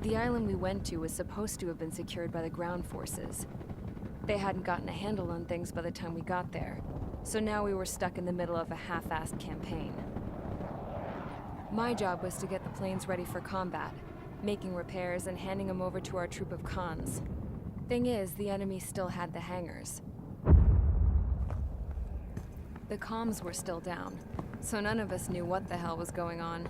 The island we went to was supposed to have been secured by the ground forces. They hadn't gotten a handle on things by the time we got there, so now we were stuck in the middle of a half-assed campaign. My job was to get the planes ready for combat, making repairs and handing them over to our troop of cons. Thing is, the enemy still had the hangars. The comms were still down, so none of us knew what the hell was going on.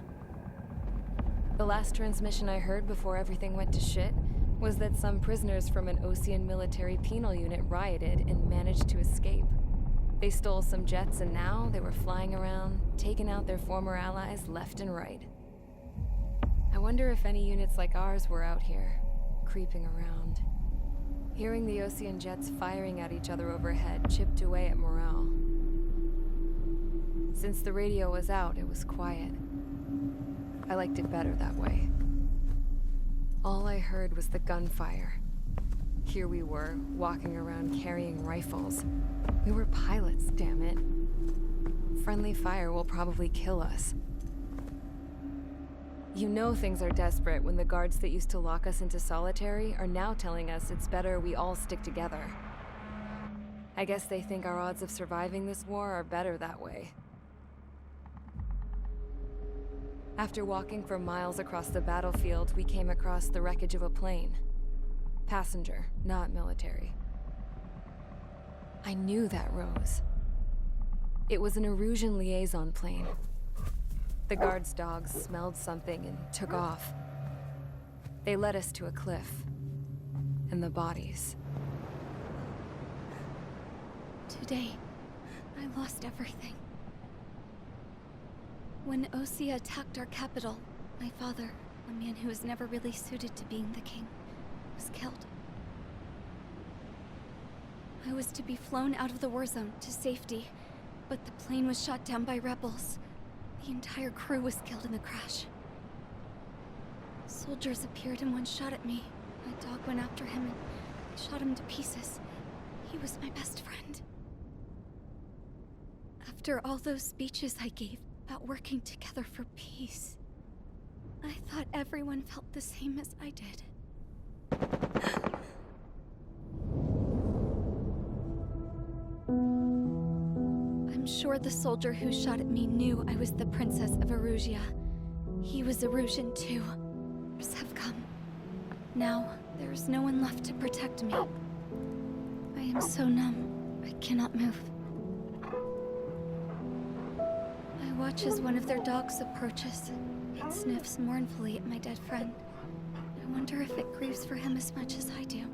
The last transmission I heard before everything went to shit was that some prisoners from an Osean military penal unit rioted and managed to escape. They stole some jets and now they were flying around, taking out their former allies left and right. I wonder if any units like ours were out here, creeping around. Hearing the Osean jets firing at each other overhead chipped away at morale. Since the radio was out, it was quiet. I liked it better that way. All I heard was the gunfire. Here we were, walking around carrying rifles. We were pilots, damn it. Friendly fire will probably kill us. You know things are desperate when the guards that used to lock us into solitary are now telling us it's better we all stick together. I guess they think our odds of surviving this war are better that way. After walking for miles across the battlefield, we came across the wreckage of a plane. Passenger, not military. I knew that rose. It was an Erusian liaison plane. The guards' dogs smelled something and took off. They led us to a cliff. And the bodies. Today, I lost everything. When Osea attacked our capital, my father, a man who was never really suited to being the king, was killed. I was to be flown out of the war zone to safety, but the plane was shot down by rebels. The entire crew was killed in the crash. Soldiers appeared and one shot at me. My dog went after him and shot him to pieces. He was my best friend. After all those speeches I gave about working together for peace, I thought everyone felt the same as I did. I'm sure the soldier who shot at me knew I was the Princess of Erusia. He was Erusian too. Others have come. Now, there is no one left to protect me. I am so numb, I cannot move. I watch as one of their dogs approaches. It sniffs mournfully at my dead friend. I wonder if it grieves for him as much as I do.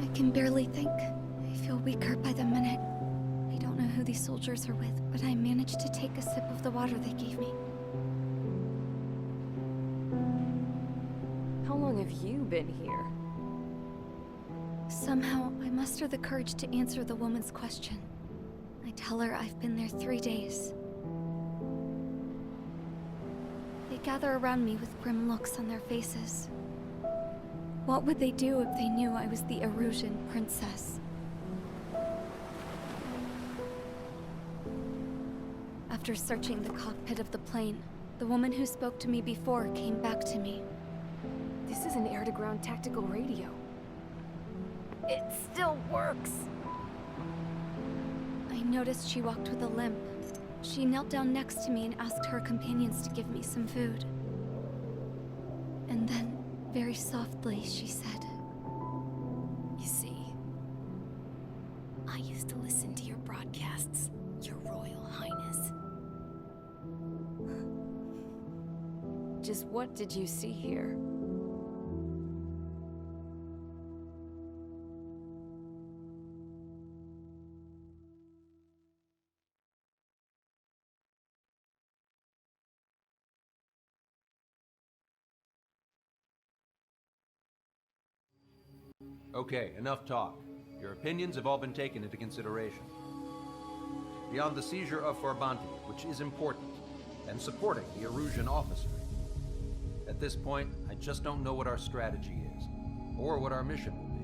I can barely think. I feel weaker by the minute. I don't know who these soldiers are with, but I managed to take a sip of the water they gave me. How long have you been here? Somehow, I muster the courage to answer the woman's question. I tell her I've been there 3 days. They gather around me with grim looks on their faces. What would they do if they knew I was the Erusian princess? After searching the cockpit of the plane, the woman who spoke to me before came back to me. This is an air-to-ground tactical radio. It still works! I noticed she walked with a limp. She knelt down next to me and asked her companions to give me some food. And then, very softly, she said, You see, I used to listen to your broadcasts, Your Royal Highness. Just what did you see here? Okay, enough talk. Your opinions have all been taken into consideration. Beyond the seizure of Farbanti, which is important, and supporting the Erusian officer, at this point, I just don't know what our strategy is, or what our mission will be.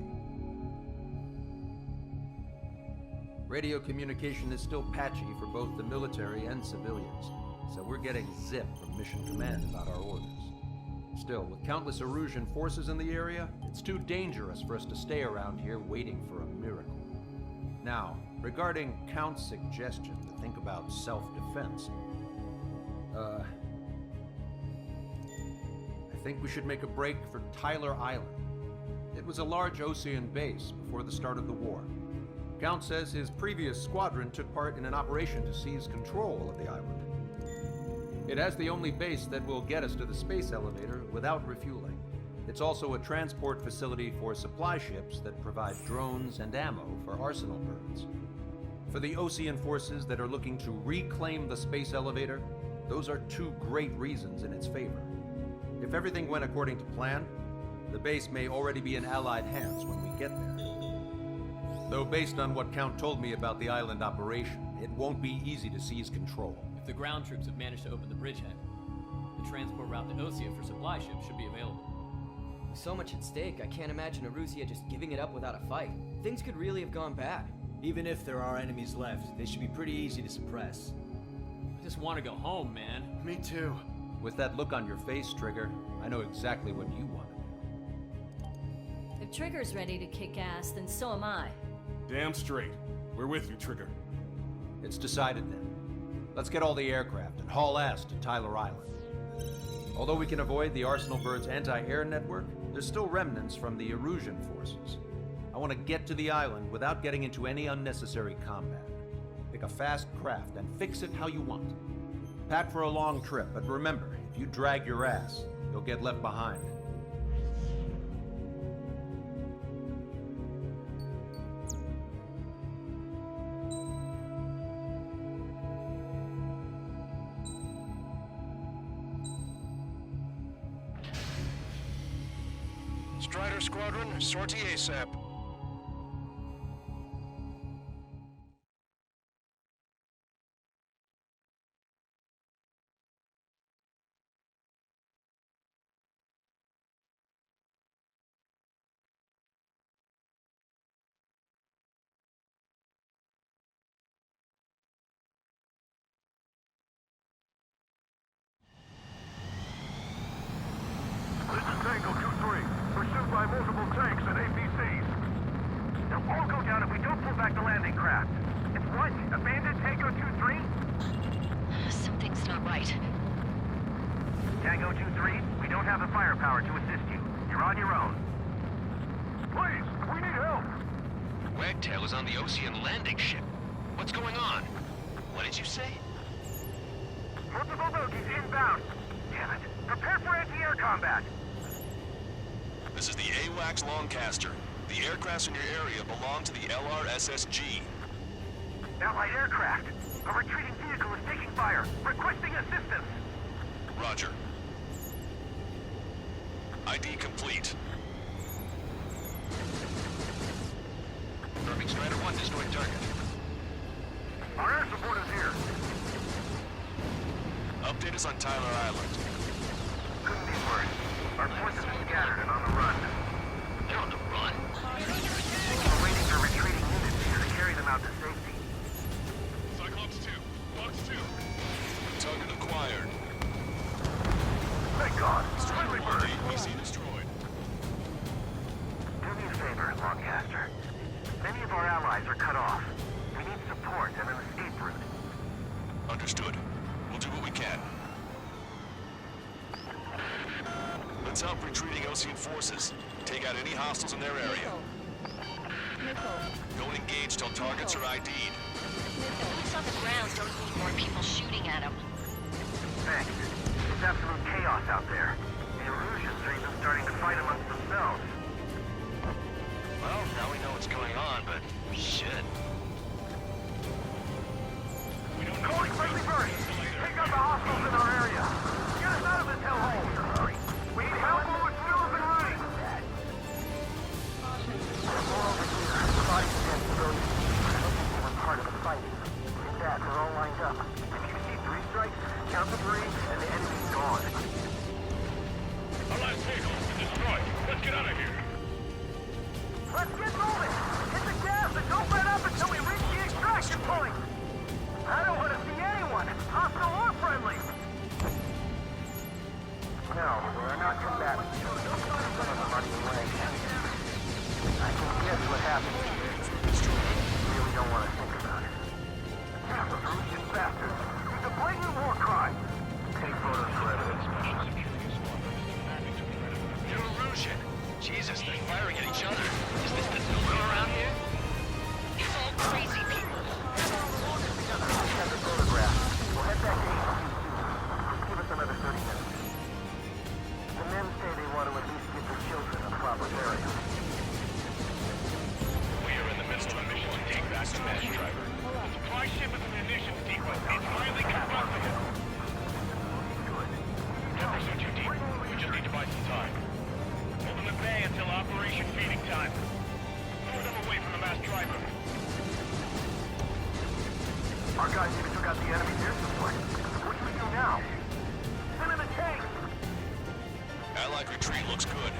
Radio communication is still patchy for both the military and civilians, so we're getting zip from Mission Command about our orders. Still, with countless Erusian forces in the area, it's too dangerous for us to stay around here waiting for a miracle. Now, regarding Count's suggestion to think about self-defense, I think we should make a break for Tyler Island. It was a large Osean base before the start of the war. Count says his previous squadron took part in an operation to seize control of the island. It has the only base that will get us to the space elevator without refueling. It's also a transport facility for supply ships that provide drones and ammo for arsenal birds. For the Osean forces that are looking to reclaim the space elevator, those are two great reasons in its favor. If everything went according to plan, the base may already be in Allied hands when we get there. Though based on what Count told me about the island operation, it won't be easy to seize control. If the ground troops have managed to open the bridgehead, the transport route to Osea for supply ships should be available. With so much at stake, I can't imagine Erusia just giving it up without a fight. Things could really have gone bad. Even if there are enemies left, they should be pretty easy to suppress. I just want to go home, man. Me too. With that look on your face, Trigger, I know exactly what you want to do. If Trigger's ready to kick ass, then so am I. Damn straight. We're with you, Trigger. It's decided then. Let's get all the aircraft and haul ass to Tyler Island. Although we can avoid the Arsenal Bird's anti-air network, there's still remnants from the Erusian forces. I want to get to the island without getting into any unnecessary combat. Pick a fast craft and fix it how you want. Pack for a long trip, but remember, if you drag your ass, you'll get left behind. Strider Squadron, sortie ASAP. This is Tango 2-3. Pursued by multiple tanks and APCs. They'll all go down if we don't pull back the landing craft. It's what? Abandoned Tango 2-3? Something's not right. Tango 2-3, we don't have the firepower to assist you. You're on your own. Please, we need help. Wagtail is on the Osean landing ship. What's going on? What did you say? Multiple bogies inbound. Damn it. Prepare for anti-air combat. This is the AWACS Longcaster. The aircrafts in your area belong to the LRSSG. Allied aircraft. A retreating vehicle is taking fire. Requesting assistance. Roger. ID complete. Confirming Strider 1 destroyed target. Our air support is here. Update us on Tyler Island. Couldn't be worse. Our forces are scattered and on the run. They're on the run. We're waiting for retreating units here to carry them out to safety. Cyclops 2. Fox 2. Target acquired. Thank God. Strider Friendly 1 bird. APC destroyed. Do me a favor, Longcaster. Many of our allies are cut off. We need support and an escape route. Understood. We'll do what we can. Let's help retreating Osean forces. Take out any hostiles in their area. Don't engage till targets are ID'd. Boots on the ground don't need more people shooting at them. Thanks. It's absolute chaos out there. The Erusians are even starting to fight amongst themselves. Well, now we know what's going on, but shit. Calling friendly birds! Take out the hostiles in our area! Get us out of this hellhole! We need help while we're still up and running! More over here. The body's dead, civilians. I don't think they were part of the fighting. With that, they're all lined up. If you see 3 strikes, count to 3, and the enemy's gone. Our last vehicle has been destroyed. Let's get out of here. Let's get moving! Hit the gas and don't let up until No, they are not combatants. Some of them aren't even wearing camouflage. I can guess what happened here. Really don't want to think about it. These bastards! It's a blatant war crime! Take photos for evidence. New Erusian. Jesus, they're firing at each other. Is this the new one around here? It's all crazy people. Send the photograph. We'll head back to HQ soon. Give us another 30 minutes. The men say they want to at least give the children a proper burial. We are in the midst of a mission to take back the Mass Driver. The supply ship is a munitions depot. It's highly confronting. Don't pursue too deep. We just need to buy some time. Hold them at bay until Operation Feeding Time. Lure them away from the Mass Driver. Our guys even took out the enemy's air support. What do we do now? Send in a tank! Allied retreat looks good.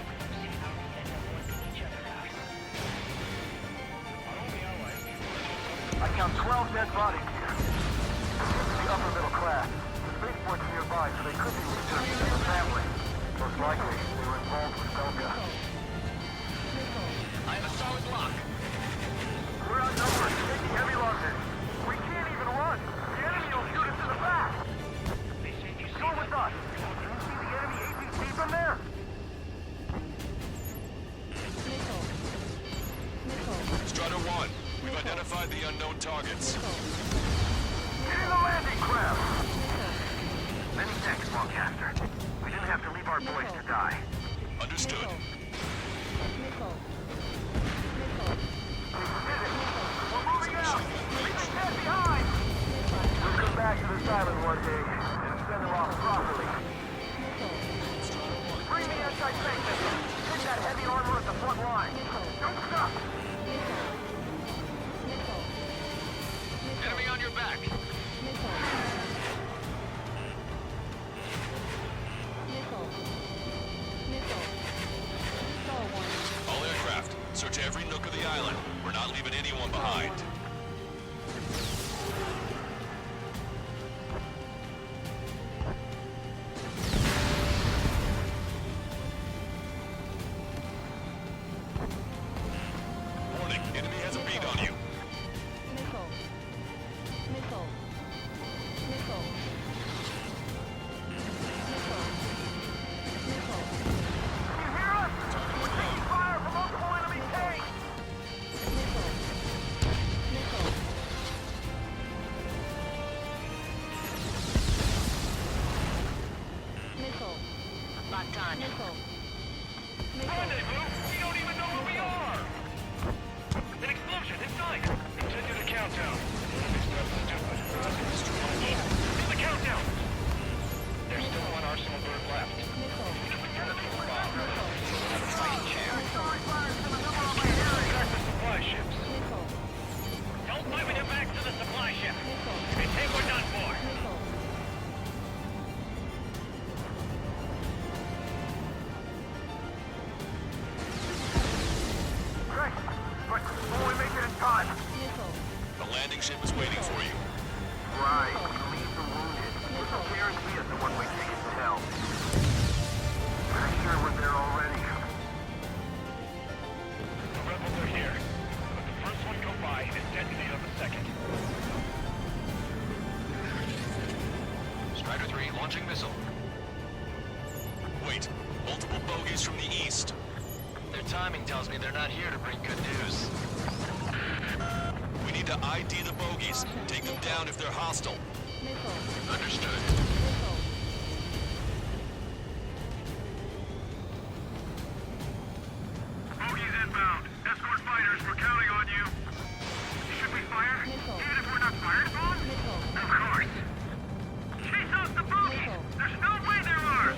I count 12 dead bodies here. The upper middle class. The spaceport's nearby, so they could be researching as a family. Most likely, they were involved with Belka. I have a solid lock. We're outnumbered. Taking heavy losses. We can't even run. The enemy will shoot us in the back. Go with us. Can you see the enemy APC from there? Strider 1, we've identified the unknown targets. Get in the landing craft! Many thanks, Longcaster. We didn't have to leave our boys to die. Understood. We're moving out! Leave the cat behind! We'll come back to this island one day and send them off properly. Bring the anti-tank missile! Hit that heavy armor at the front line! Don't stop! Enemy on your back. All aircraft, search every nook of the island. We're not leaving anyone behind. Warning, enemy has a bead on you. Can you hear us? We're taking fire from multiple enemy tanks! Locked on. Rendezvous? We don't even know where we are! An explosion inside! Continue the countdown. Enemy's not stupid. Do the countdown! There's still one arsenal bird left. If we turn it to a bomb, we'll have a fighting chance. Attack the supply ships. Don't pivot it back to the supply ship. They think we're done for. Great! But will we make it in time? The landing ship is waiting for you. Right. Leave the wounded. There's no guarantee as to when we take it to hell. Pretty sure we're there already. The rebels are here. Let the first one go by and detonate on the second. Strider 3 launching missile. Wait, multiple bogies from the east. Their timing tells me they're not here to bring good news. We need to ID the bogies. Take them down if they're hostile. Understood. Bogies inbound. Escort fighters, we're counting on you. Should we fire? Even if we're not fired upon? Of course. Chase out the bogies! There's no way there are!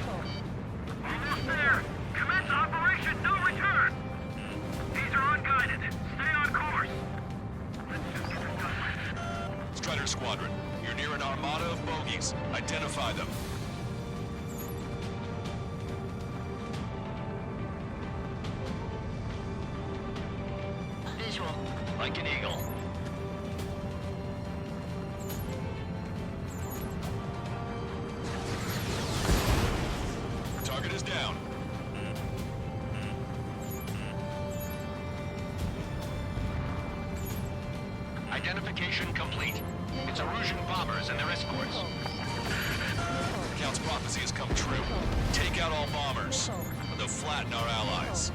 Almost there. Commence Operation No Return! These are unguided. Stay on course. Let's just get it done with. Strider Squadron, you're near an armada of bogies. Identify them. Visual. Like an eagle. Identification complete. It's Erusian bombers and their escorts. Count's prophecy has come true. Take out all bombers, or they'll flatten our allies.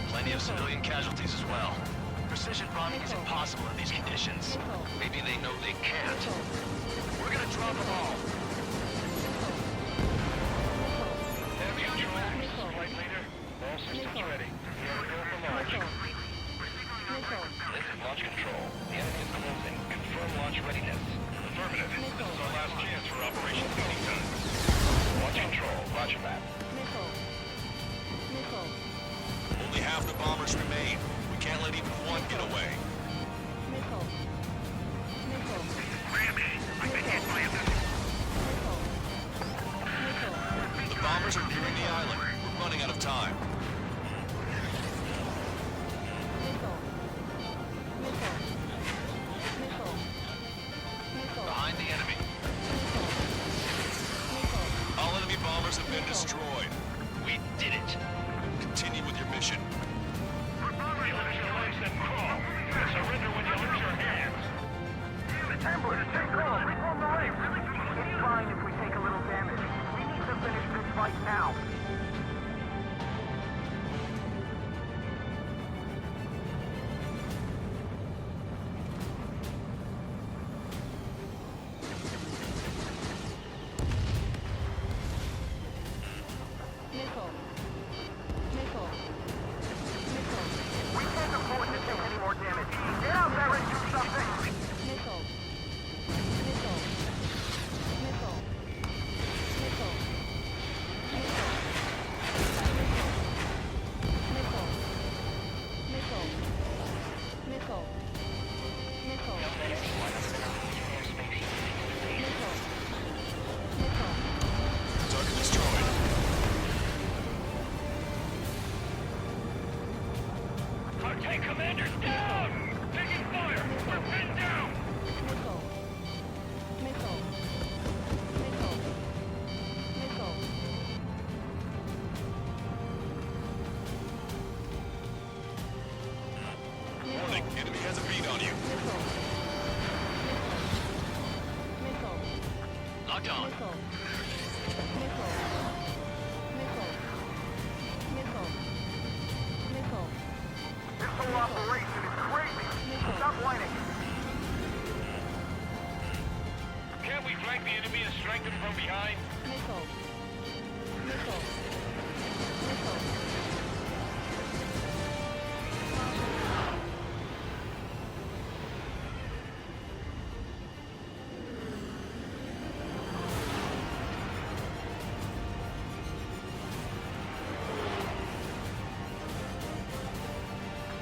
Plenty of civilian casualties as well. Precision bombing is impossible in these conditions. Maybe they know they can't. We're gonna drop them all. Enemy control. Flight leader. All systems ready. We are go for launch. This is launch control. The enemy is closing. Confirm launch readiness. Affirmative. This is our last chance for Operation Speeding Time. Launch control. Roger that. Only half the bombers remain. We can't let even one get away. Rammy, I've been hit by a missile. The bombers are nearing the island. We're running out of time. Behind the enemy. All enemy bombers have been destroyed. We did it. Continue with your mission. You lose your lives, then crawl. Surrender when you lose your hands. Ambush, stay calm. Reform the ranks. It's fine if we take a little damage. We need to finish this fight now. We can't afford to take any more damage. Get out there and do something! Target destroyed. Our tank commander's down! Taking fire! We're pinned down! Warning, enemy has a beat on you. Locked on. This whole operation is crazy! Stop whining! Can't we flank the enemy and strike them from behind?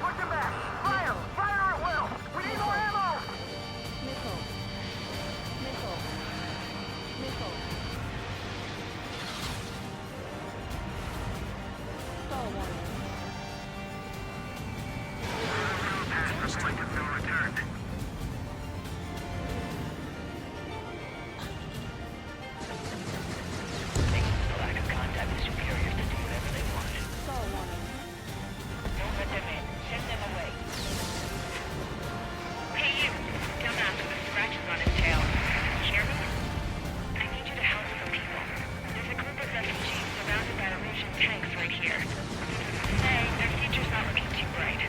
Push him back! Fire! Fire at will! We need more ammo! Looks like it's been returned. The lack of contact with superiors to do whatever they want. Don't let them in. Send them away. Hey, you! Dumbass with the scratches on his tail. Hear me? I need you to help some people. There's a group of refugees surrounded by Erusian tanks right here. Say, their future's not looking too bright.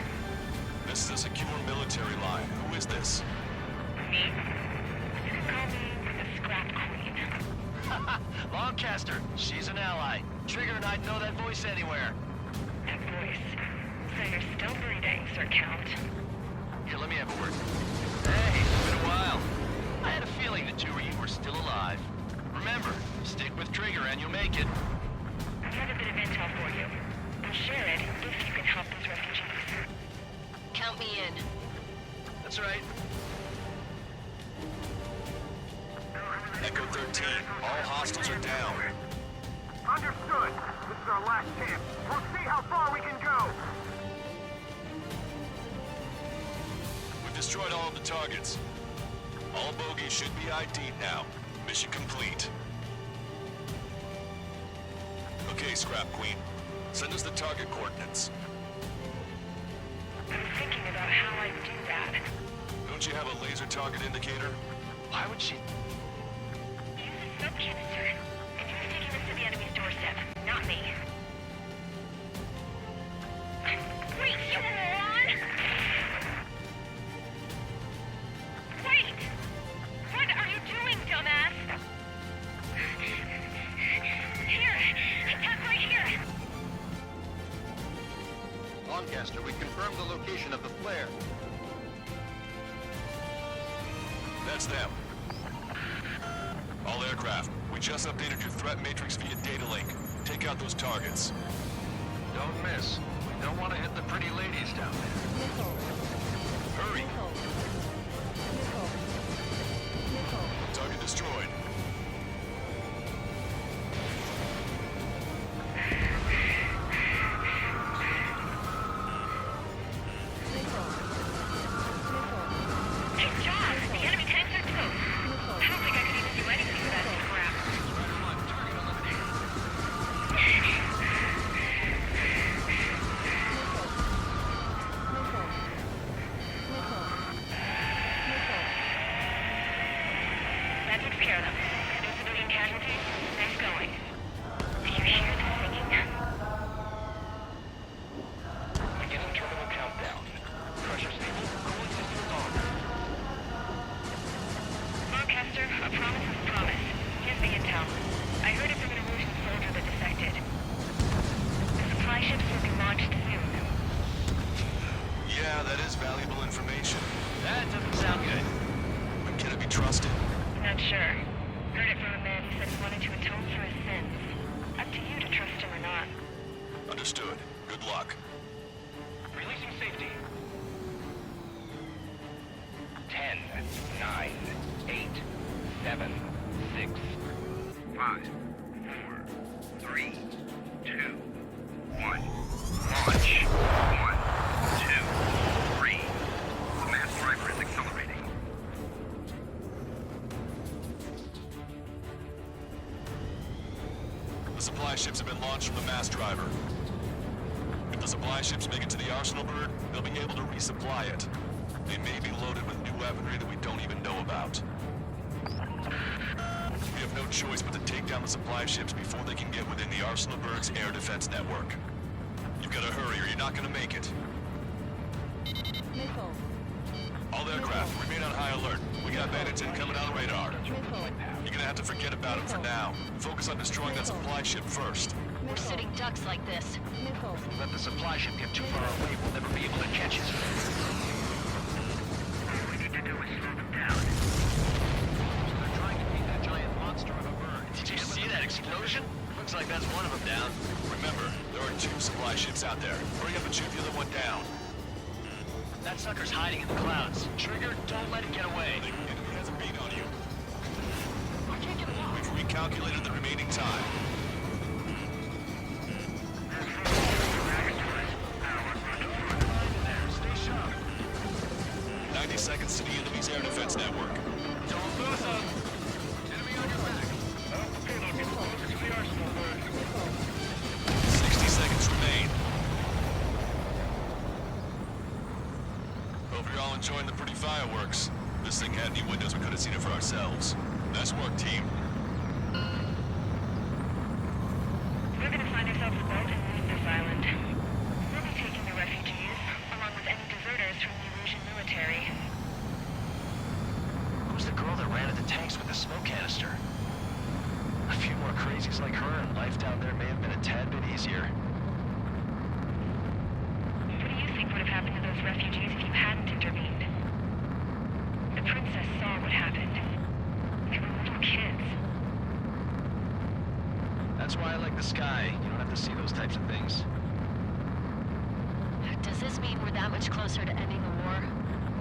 This is a secure military line. Who is this? Me? You can call me the Scrap Queen. Lancaster, she's an ally. Trigger and I'd know that voice anywhere. That voice. So you're still breathing, Sir Count. Here, let me have a word. Hey, it's been a while. I had a feeling the two of you were still alive. Remember, stick with Trigger and you'll make it. I have a bit of intel for you. I'll share it if you can help those refugees. Count me in. That's right. Echo 13, all hostiles are down. Understood! This is our last chance. We'll see how far we can go! We've destroyed all of the targets. All bogies should be ID'd now. Mission complete. Okay, Scrap Queen. Send us the target coordinates. I was thinking about how I'd do that. Don't you have a laser target indicator? Why would she... Use a smoke canister. And you're taking this to the enemy's doorstep, not me. Wait, you moron! Wait! What are you doing, dumbass? Here! Attack right here! Lancaster, we confirmed the location of the flare. That's them. All aircraft, we just updated your threat matrix via data link. Take out those targets. Don't miss. We don't want to hit the pretty ladies down there. Hurry! Target destroyed. Good job! The enemy tanks are close. I don't think I could even do anything with that crap. That takes care of them. No civilian casualties? Nice going. Do you hear the singing? Beginning terminal countdown. Pressure stable. Cooling systems on. Lancaster, a promise is a promise. Here's the intel. I heard it from an Erusian soldier that defected. The supply ships will be launched soon. Yeah, that is valuable information. That doesn't sound good. But can it be trusted? Not sure. Heard it from a man who said he wanted to atone for his sins. Up to you to trust him or not. Understood. Good luck. Releasing safety. 10, 9, 8, 7, 6, 5, 4, 3, 2, 1. Launch. 1, 2, 3. The mass driver is accelerating. The supply ships have been launched from the mass driver. If the supply ships make it to the Arsenal bird, they'll be able to resupply it. They may be loaded with new weaponry that we don't even know about. We have no choice but to take down the supply ships before they can get within the Arsenal bird's air defense network. You've got to hurry or you're not going to make it. All aircraft, remain on high alert. We got bandits incoming on radar. You're gonna have to forget about them for now. Focus on destroying that supply ship first. We're sitting ducks like this. If we let the supply ship get too far away, we'll never be able to catch it. All we need to do is slow them down. They're trying to beat that giant monster of a bird. Did you see that explosion? Looks like that's one of them down. Remember, there are 2 supply ships out there. Hurry up and shoot the other one down. That sucker's hiding in the clouds. Trigger, don't let it get away. The enemy has a beat on you. We've recalculated the remaining time. Stay sharp. 90 seconds to the enemy's air defense network. Don't lose them. Enemy on your back. Payload gets closer to the Arsenal bird. 60 seconds remain. Hope you're all enjoying the pretty fireworks. This thing had any windows, we could have seen it for ourselves. Nice work, team. We're gonna find ourselves a boat and leave this island. We'll be taking the refugees, along with any deserters from the Erusian military. Who's the girl that ran at the tanks with the smoke canister? A few more crazies like her, and life down there may have been a tad bit easier. What do you think would have happened to those refugees if you hadn't intervened? The princess saw what happened. They were little kids. That's why I like the sky. You don't have to see those types of things. Does this mean we're that much closer to ending the war?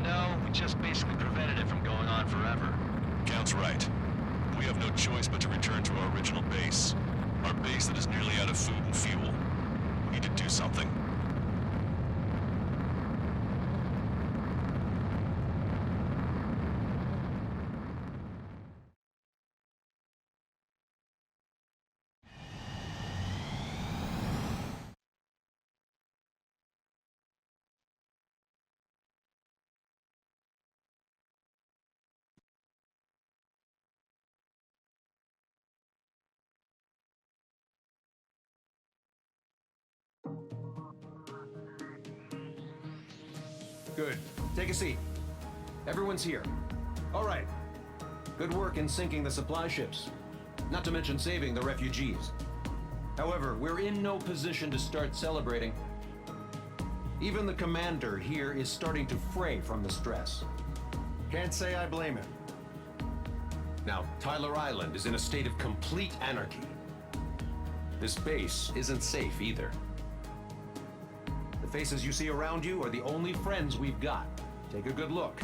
No, we just basically prevented it from going on forever. Count's right. We have no choice but to return to our original base. Our base that is nearly out of food and fuel. We need to do something. Good. Take a seat. Everyone's here. All right. Good work in sinking the supply ships. Not to mention saving the refugees. However, we're in no position to start celebrating. Even the commander here is starting to fray from the stress. Can't say I blame him. Now, Tyler Island is in a state of complete anarchy. This base isn't safe either. The faces you see around you are the only friends we've got. Take a good look.